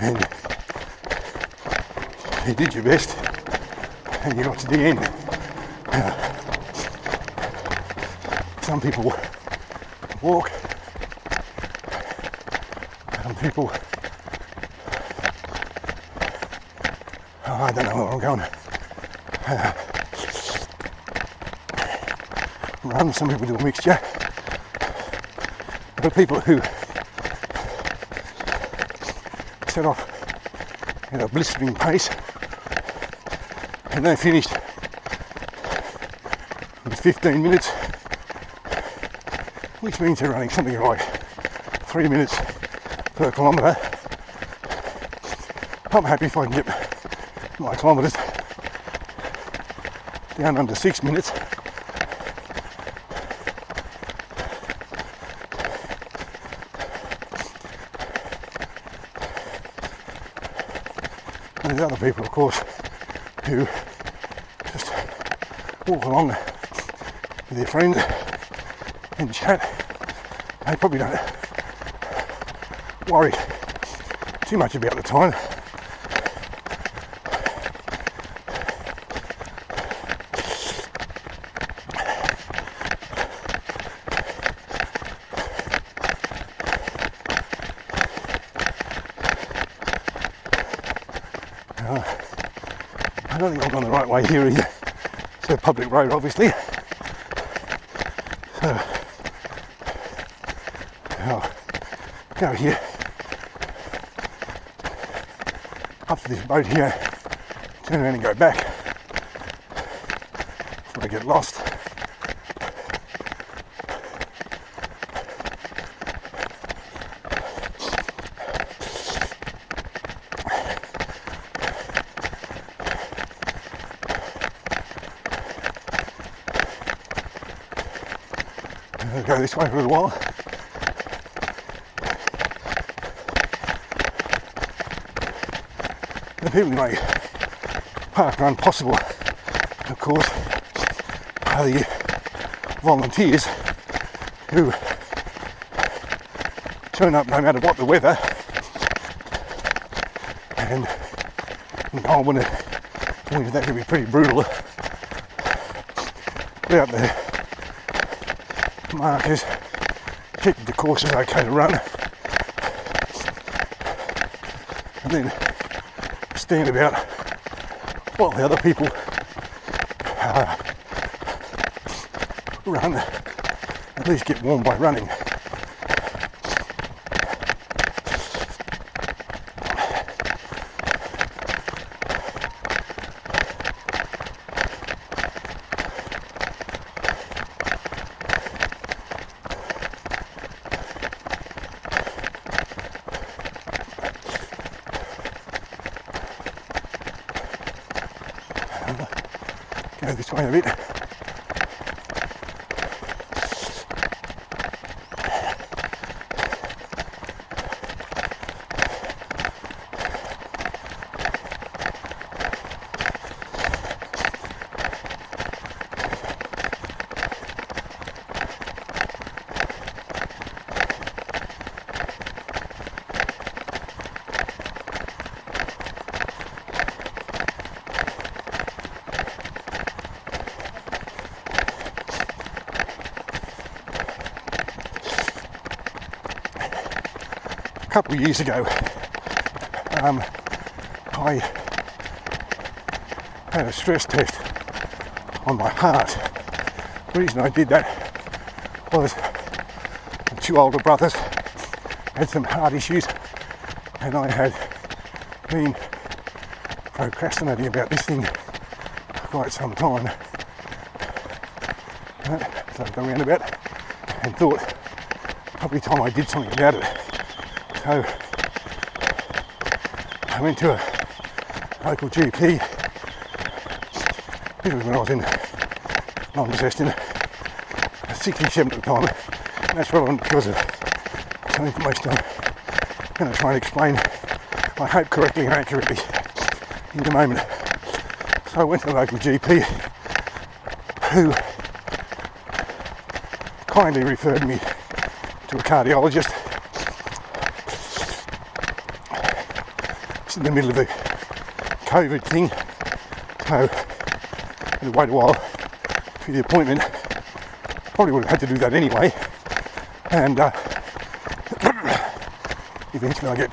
and you did your best and you got to the end. Some people walk, some people, I don't know where I'm going, run, some people do a mixture. The people who set off at a blistering pace and they finished in 15 minutes, which means they're running something like 3 minutes per kilometre. I'm happy if I can get my kilometres down under 6 minutes. And there's other people, of course, who just walk along with their friends and chat. They probably don't worry too much about the time. I don't think I've gone the right way here either. It's a public road, obviously. So I'll go here, up to this boat here, turn around and go back before I get lost. I'll go this way for a little while. The people who make parkrun possible, of course, are the volunteers who turn up no matter what the weather, and I want to think that could be pretty brutal. Get out there, markers, check the course is okay to run, and then stand about while the other people run, at least get warm by running. Go this way a bit. A couple of years ago, I had a stress test on my heart. The reason I did that was the two older brothers had some heart issues, and I had been procrastinating about this thing for quite some time. So I got around about and thought probably time I did something about it. So I went to a local GP. This was when I was in non-possessed, 67 at the time. And that's relevant because of some information I'm going to try and explain, I hope correctly and accurately, in a moment. So I went to the local GP, who kindly referred me to a cardiologist. it's in the middle of the COVID thing, so I had to wait a while for the appointment. Probably would have had to do that anyway, and eventually I get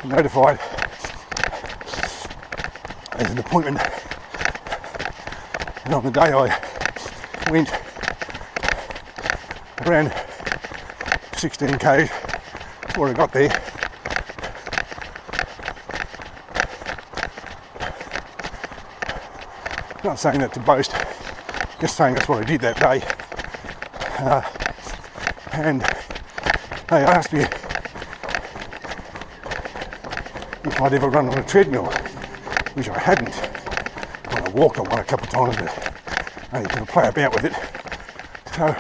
notified there's an appointment, and on the day I went, I ran 16k before I got there. Not saying that to boast, just saying that's what I did that day. And they asked me if I'd ever run on a treadmill, which I hadn't. When I walked on one a couple of times, but I needed to play about with it. So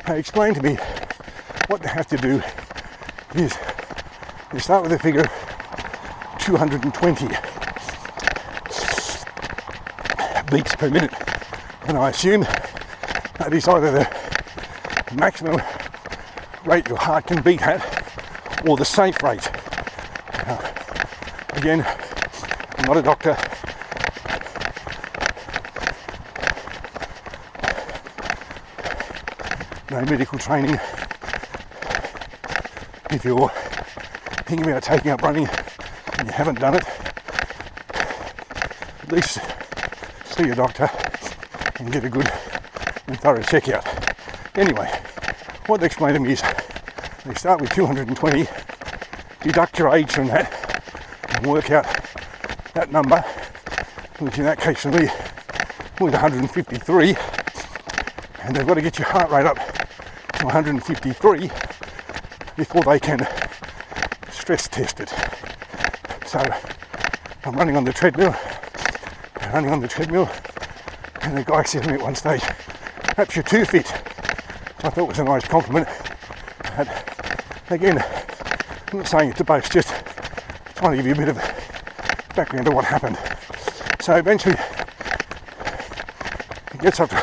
they explained to me what they have to do is you start with a figure 220 beats per minute, and I assume that is either the maximum rate your heart can beat at or the safe rate. Again, I'm not a doctor, no medical training. If you're thinking about taking up running and you haven't done it, at least see a doctor and get a good and thorough check out. Anyway, what they explained to me is they start with 220, deduct your age from that and work out that number, which in that case for me was 153, and they've got to get your heart rate up to 153 before they can stress test it. So I'm running on the treadmill, and the guy said to me at one stage, perhaps you're too fit, which I thought was a nice compliment. But again, I'm not saying it to boast, just trying to give you a bit of background to what happened. So eventually it gets up to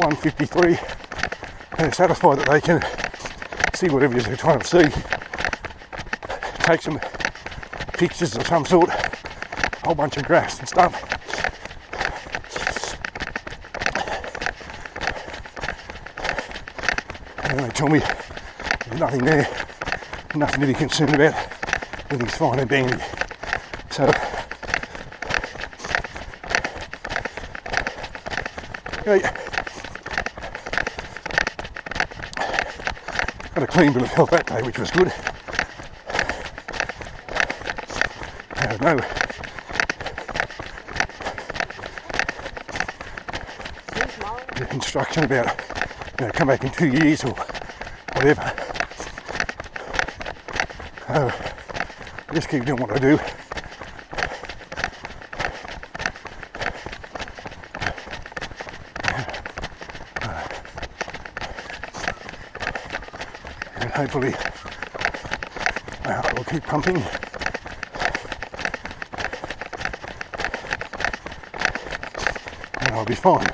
153, and they're satisfied that they can see whatever it is they're trying to see, take some pictures of some sort, a whole bunch of graphs and stuff. And they tell me there's nothing there, nothing to be concerned about, everything's fine and dandy. So yeah, got a clean bill of health that day, which was good. I don't know. The instruction about, come back in 2 years or whatever. So just keep doing what I do. And hopefully my heart will keep pumping. And I'll be fine.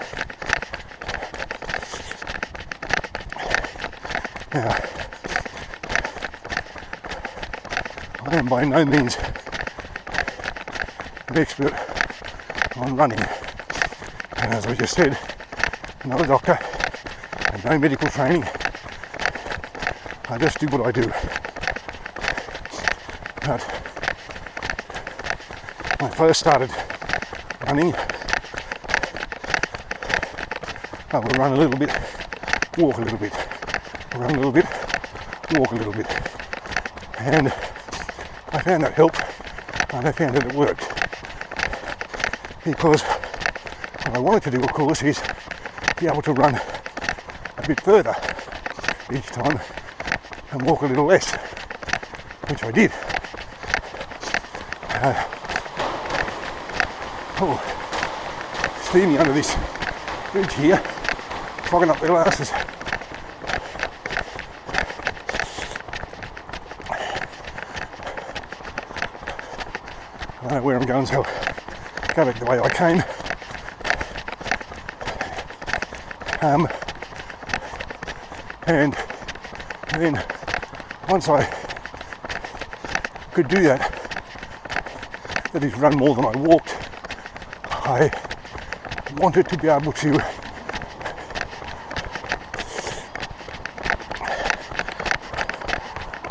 Now, I am by no means an expert on running, and as I just said, I'm not a doctor and no medical training. I just do what I do. But when I first started running, I would run a little bit, walk a little bit, run a little bit, walk a little bit, and I found that helped, and I found that it worked, because what I wanted to do, of course, is be able to run a bit further each time and walk a little less, which I did. Steaming under this bridge here, fogging up their glasses. I don't know where I'm going, so I'll go back the way I came. And then once I could do that is run more than I walked. I wanted to be able to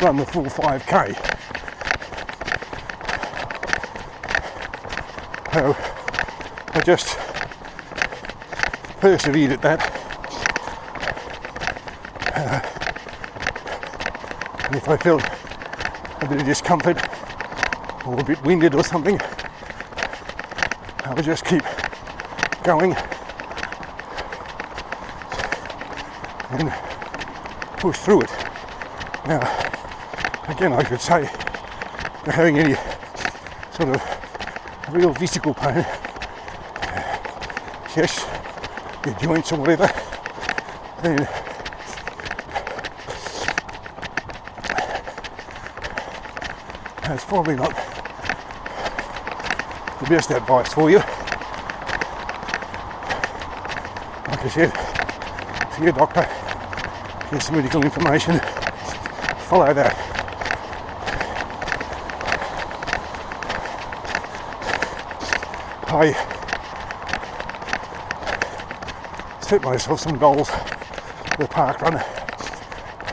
run the full 5k. So I just persevered at that. And if I felt a bit of discomfort or a bit winded or something, I would just keep going and push through it. Now, again, I should say, if you're having any sort of real physical pain, chest, your joints or whatever, then that's probably not the best advice for you. Like I said, see your doctor, get some medical information, follow that. I set myself some goals for the park run.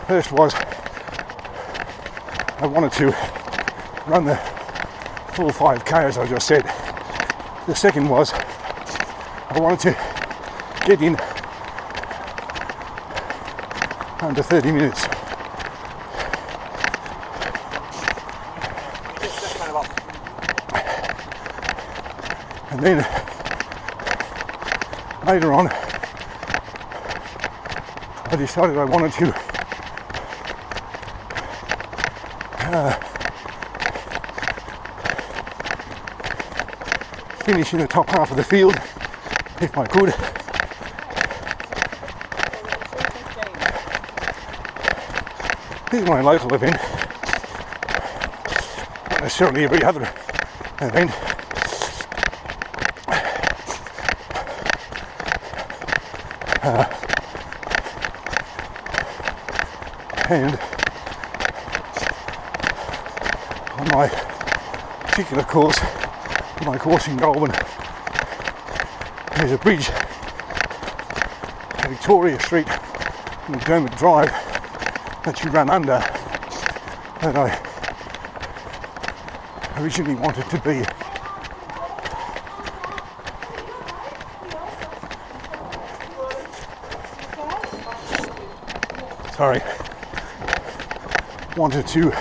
First was I wanted to run the full 5k, as I just said. The second was I wanted to get in under 30 minutes. And then later on I decided I wanted to finish in the top half of the field if I could. This is my local event, not necessarily every other event. And on my particular course, my course in Goulburn, there's a bridge, Victoria Street, McDermott Drive, that you run under, that I originally wanted to be. Sorry. Wanted to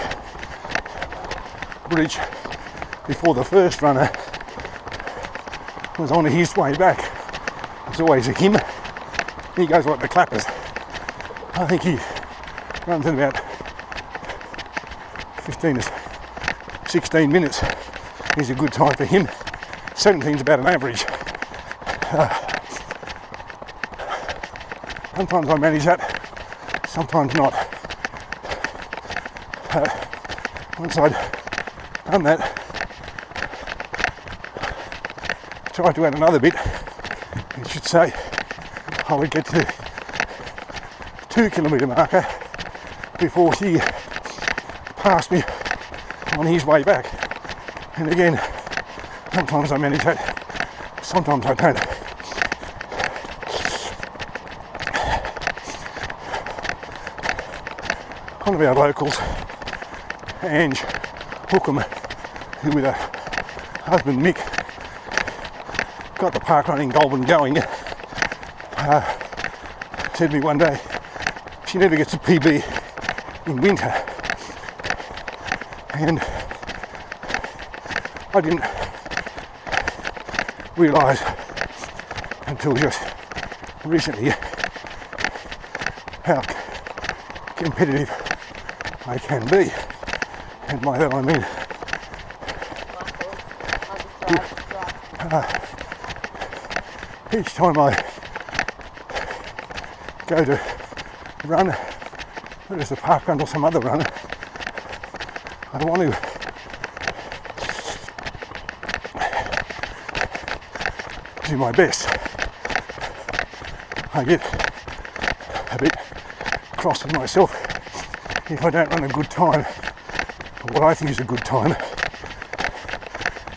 bridge before the first runner was on his way back. It's always a him. He goes like the clappers. I think he runs in about 15 to 16 minutes. Is a good time for him. 17's about an average. Sometimes I manage that, sometimes not. Once I'd done that, tried to add another bit, I should say I would get to the 2 kilometre marker before he passed me on his way back. And again, sometimes I manage that, sometimes I don't. One of our locals, Ange Hookham, who with her husband Mick got the parkrun in Goulburn going, said to me one day she never gets a PB in winter, and I didn't realise until just recently how competitive I can be, and by that I mean each time I go to run, whether it's a park run or some other run, I want to do my best. I get a bit cross with myself if I don't run a good time what I think is a good time.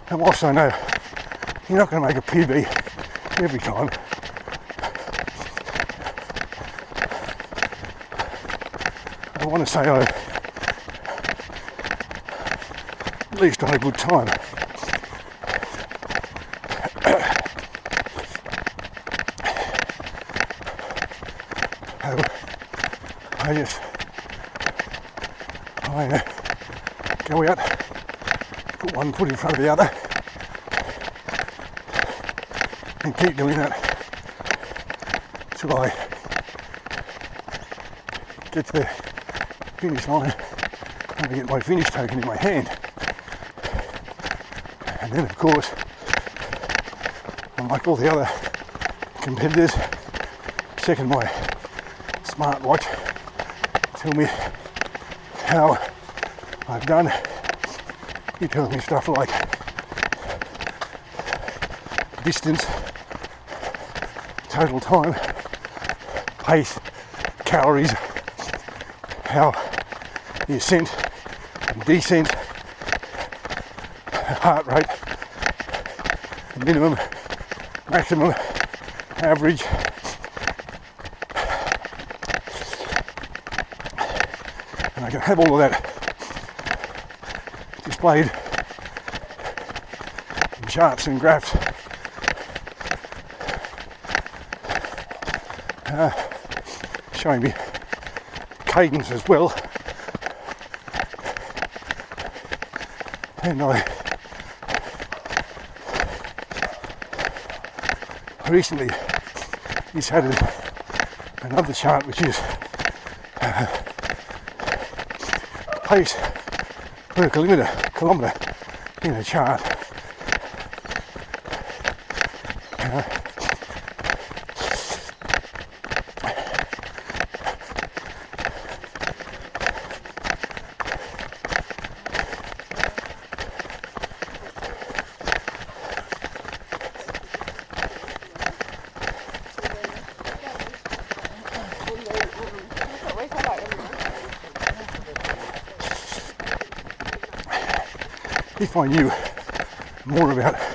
And whilst I know you're not going to make a PB every time, I want to say I'm at least on a good time. I go out, put one foot in front of the other, and keep doing that till I get to the finish line and I get my finish token in my hand. And then of course, unlike all the other competitors, second my smartwatch tell me how I've done. He tells me stuff like distance, total time, pace, calories, how the ascent and descent, heart rate, minimum, maximum, average. And I can have all of that displayed in charts and graphs, showing me cadence as well. And I recently just added another chart which is pace per kilometre in a chart. If I knew more about